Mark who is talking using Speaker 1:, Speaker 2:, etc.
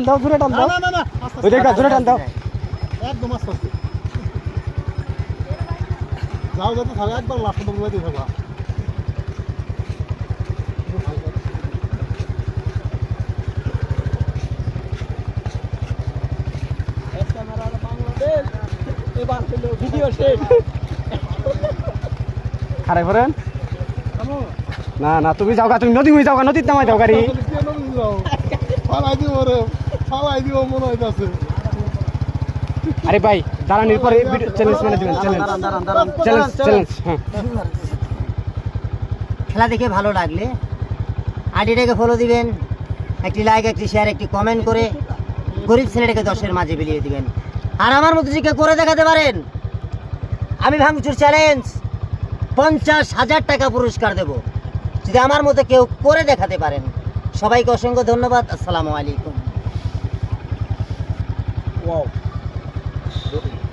Speaker 1: দাও জোরে টান দাও
Speaker 2: না
Speaker 1: ওই দেখা জোরে টান দাও
Speaker 2: একদম আস্তে আস্তে যাও যাতে থাকো একবার লাস্ট পর্যন্ত দিয়ে থাকো
Speaker 3: এবার হলো ভিডিও শেষ
Speaker 1: খারাই করেন না না তুমি যাও গা তুমি নদী হয়ে যাও গা নদীর নামাই দাও গাড়ি
Speaker 2: ফালাই দিব মনে হইতাছে
Speaker 1: আরে ভাই দাঁড়ানোর পরে চ্যালেঞ্জ মেনে দিবেন চ্যালেঞ্জ চ্যালেঞ্জ হ্যাঁ
Speaker 4: খেলা দেখে ভালো লাগলে আইডিটাকে ফলো দিবেন, একটি লাইক, একটি শেয়ার, একটি কমেন্ট করে গরিব ছেলেটাকে 10-এর মাঝে বিলিয়ে দিবেন। আর আমার মতো যে কেউ করে দেখাতে পারেন, আমি ভাঙচুর চ্যালেঞ্জ 50,000 টাকা পুরস্কার দেব যদি আমার মতো কেউ করে দেখাতে পারেন। সবাইকে অসংখ্য ধন্যবাদ। আসসালামু আলাইকুম।
Speaker 2: ওয়াও